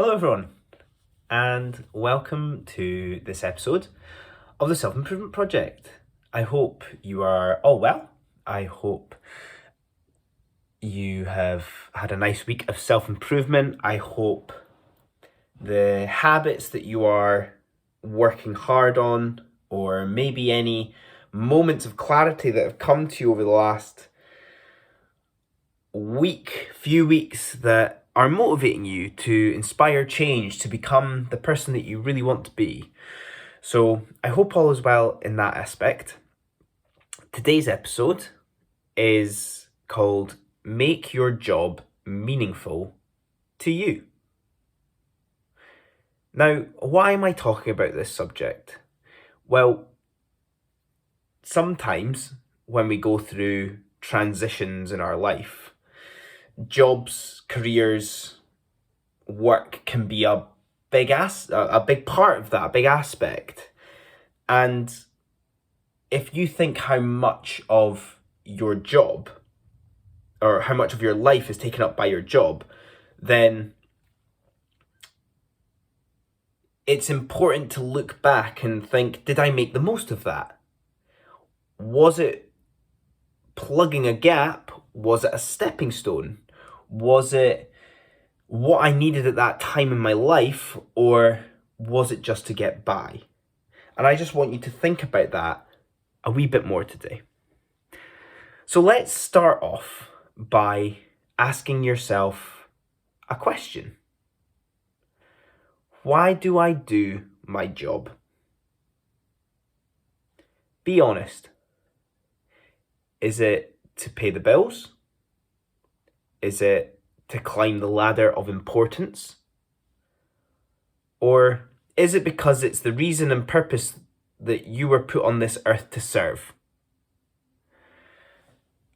Hello, everyone, and welcome to this episode of the Self Improvement Project. I hope you are all well. I hope you have had a nice week of self improvement. I hope the habits that you are working hard on, or maybe any moments of clarity that have come to you over the last few weeks that are motivating you to inspire change, to become the person that you really want to be. So I hope all is well in that aspect. Today's episode is called Make Your Job Meaningful to You. Now, why am I talking about this subject? Well, sometimes when we go through transitions in our life, jobs, careers, work can be a big part of that, a big aspect. And if you think how much of your job or how much of your life is taken up by your job, then it's important to look back and think, did I make the most of that? Was it plugging a gap? Was it a stepping stone? Was it what I needed at that time in my life, or was it just to get by? And I just want you to think about that a wee bit more today. So let's start off by asking yourself a question. Why do I do my job? Be honest. Is it to pay the bills? Is it to climb the ladder of importance? Or is it because it's the reason and purpose that you were put on this earth to serve?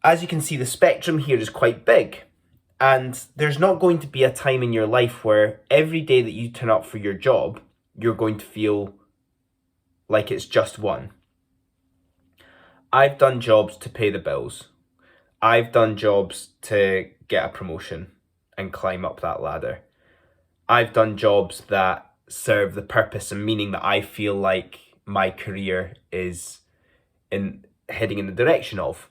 As you can see, the spectrum here is quite big. And there's not going to be a time in your life where every day that you turn up for your job, you're going to feel like it's just one. I've done jobs to pay the bills. I've done jobs to get a promotion and climb up that ladder. I've done jobs that serve the purpose and meaning that I feel like my career is heading in the direction of.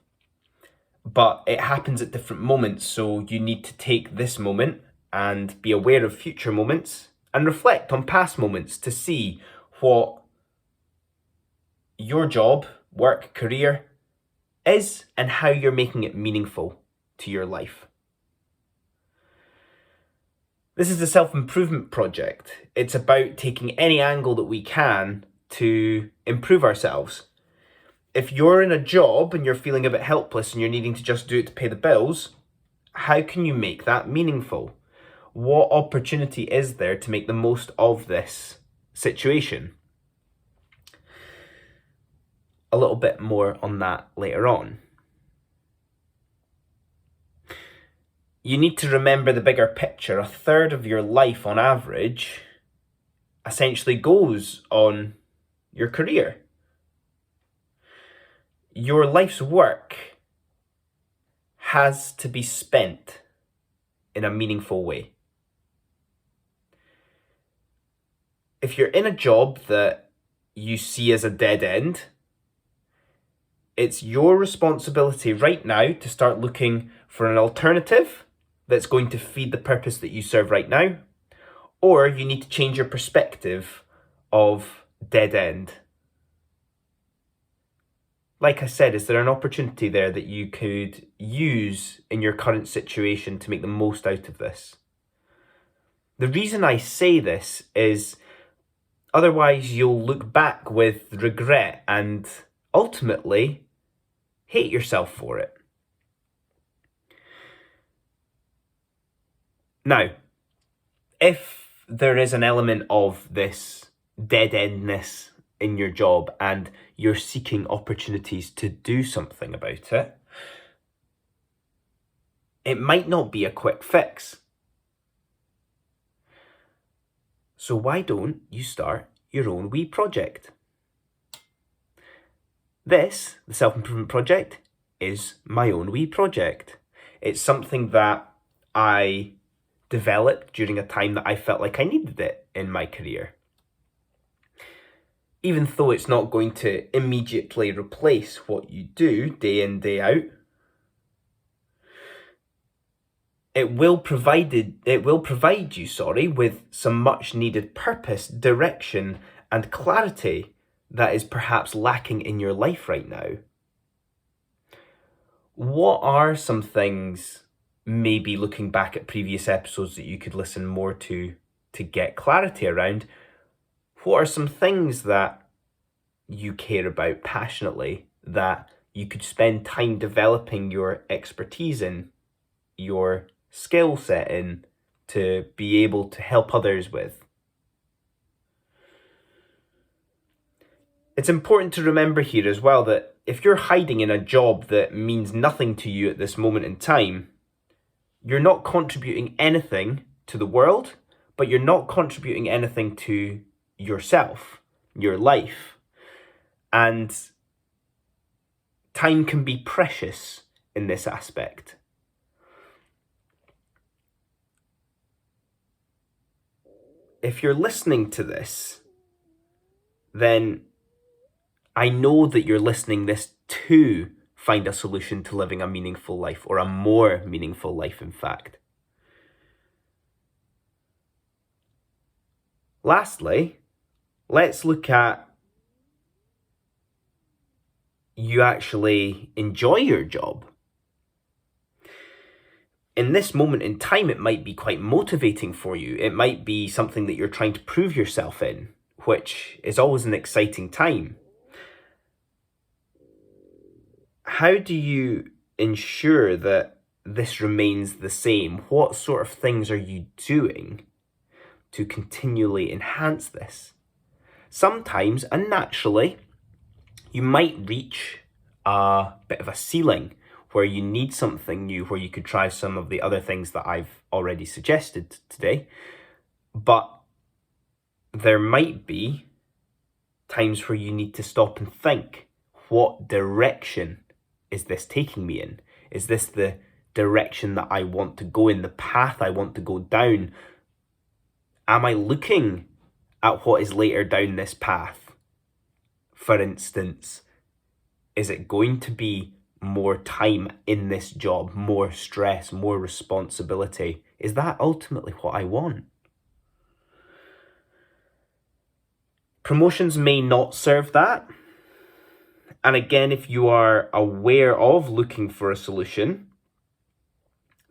But it happens at different moments, so you need to take this moment and be aware of future moments and reflect on past moments to see what your job, work, career is and how you're making it meaningful to your life. This is a self-improvement project. It's about taking any angle that we can to improve ourselves. If you're in a job and you're feeling a bit helpless and you're needing to just do it to pay the bills, how can you make that meaningful? What opportunity is there to make the most of this situation? A little bit more on that later on. You need to remember the bigger picture. A third of your life on average essentially goes on your career. Your life's work has to be spent in a meaningful way. If you're in a job that you see as a dead end, it's your responsibility right now to start looking for an alternative that's going to feed the purpose that you serve right now, or you need to change your perspective of dead end. Like I said, is there an opportunity there that you could use in your current situation to make the most out of this? The reason I say this is otherwise you'll look back with regret and ultimately hate yourself for it. Now, if there is an element of this dead-endness in your job and you're seeking opportunities to do something about it, it might not be a quick fix. So why don't you start your own wee project? This, the Self-Improvement Project, is my own wee project. It's something that I developed during a time that I felt like I needed it in my career. Even though it's not going to immediately replace what you do day in, day out, it will provide you, with some much needed purpose, direction, and clarity that is perhaps lacking in your life right now. What are some things, maybe looking back at previous episodes, that you could listen more to get clarity around? What are some things that you care about passionately that you could spend time developing your expertise in, your skill set in, to be able to help others with? It's important to remember here as well that if you're hiding in a job that means nothing to you at this moment in time, you're not contributing anything to the world, but you're not contributing anything to yourself, your life. And time can be precious in this aspect. If you're listening to this, then I know that you're listening this to find a solution to living a meaningful life, or a more meaningful life, in fact. Lastly, let's look at you actually enjoy your job. In this moment in time, it might be quite motivating for you. It might be something that you're trying to prove yourself in, which is always an exciting time. How do you ensure that this remains the same? What sort of things are you doing to continually enhance this? Sometimes, and naturally, you might reach a bit of a ceiling where you need something new, where you could try some of the other things that I've already suggested today. But there might be times where you need to stop and think, what direction is this taking me in? Is this the direction that I want to go in, the path I want to go down? Am I looking at what is later down this path? For instance, is it going to be more time in this job, more stress, more responsibility? Is that ultimately what I want? Promotions may not serve that. And again, if you are aware of looking for a solution,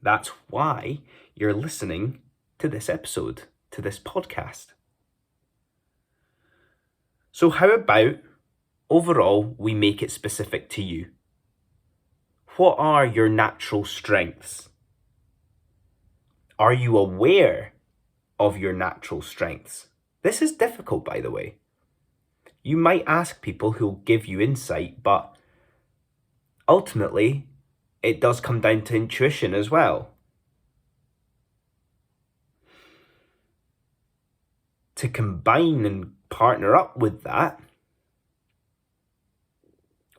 that's why you're listening to this episode, to this podcast. So how about overall we make it specific to you? What are your natural strengths? Are you aware of your natural strengths? This is difficult, by the way. You might ask people who'll give you insight, but ultimately, it does come down to intuition as well. To combine and partner up with that,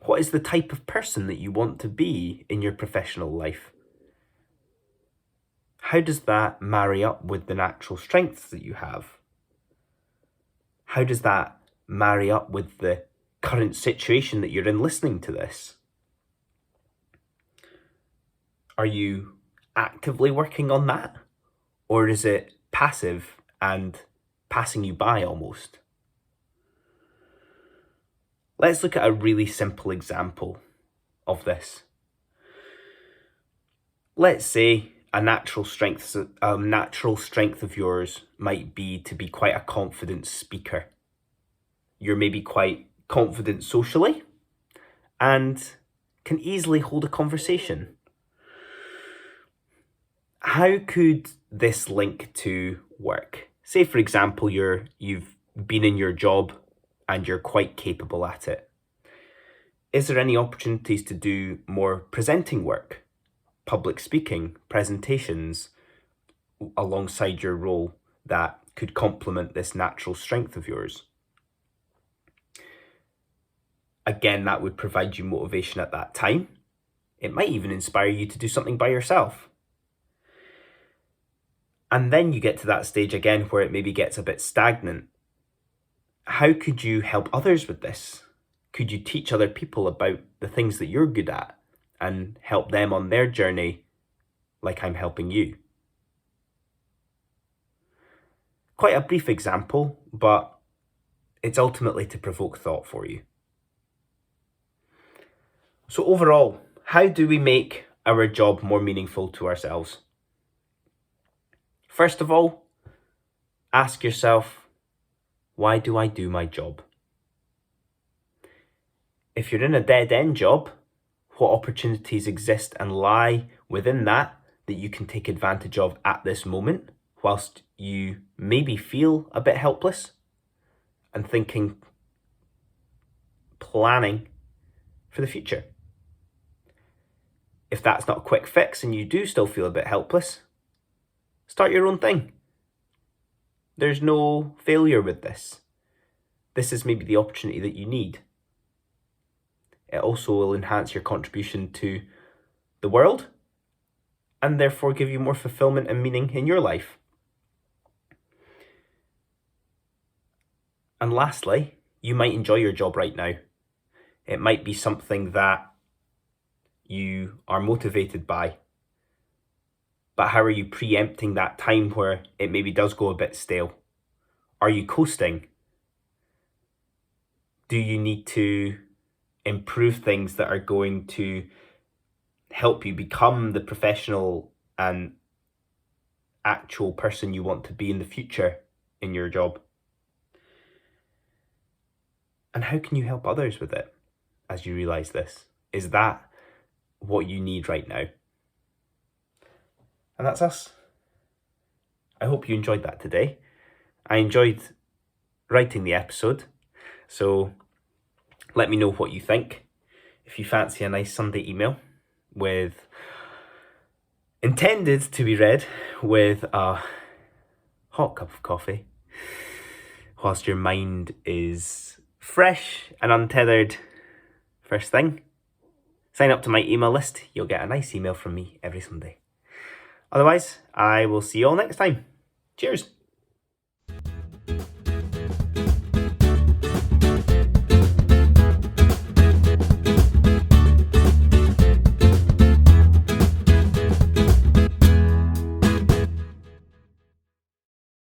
what is the type of person that you want to be in your professional life? How does that marry up with the natural strengths that you have? How does that marry up with the current situation that you're in listening to this? Are you actively working on that? Or is it passive and passing you by almost? Let's look at a really simple example of this. Let's say a natural strength of yours might be to be quite a confident speaker. You're maybe quite confident socially and can easily hold a conversation. How could this link to work? Say, for example, you've been in your job and you're quite capable at it. Is there any opportunities to do more presenting work, public speaking, presentations, alongside your role that could complement this natural strength of yours? Again, that would provide you motivation at that time. It might even inspire you to do something by yourself. and then you get to that stage again where it maybe gets a bit stagnant, how could you help others with this? Could you teach other people about the things that you're good at and help them on their journey like I'm helping you? Quite a brief example, but it's ultimately to provoke thought for you. So overall, how do we make our job more meaningful to ourselves? First of all, ask yourself, why do I do my job? If you're in a dead-end job, what opportunities exist and lie within that you can take advantage of at this moment, whilst you maybe feel a bit helpless and planning for the future? If that's not a quick fix and you do still feel a bit helpless, start your own thing. There's no failure with this. This is maybe the opportunity that you need. It also will enhance your contribution to the world and therefore give you more fulfillment and meaning in your life. And lastly, you might enjoy your job right now. It might be something that you are motivated by. But how are you preempting that time where it maybe does go a bit stale? Are you coasting? Do you need to improve things that are going to help you become the professional and actual person you want to be in the future in your job? And how can you help others with it as you realize this? Is that what you need right now? And that's us. I hope you enjoyed that today. I enjoyed writing the episode, so let me know what you think. If you fancy a nice Sunday email intended to be read with a hot cup of coffee, whilst your mind is fresh and untethered first thing, sign up to my email list. You'll get a nice email from me every Sunday. Otherwise, I will see you all next time. Cheers.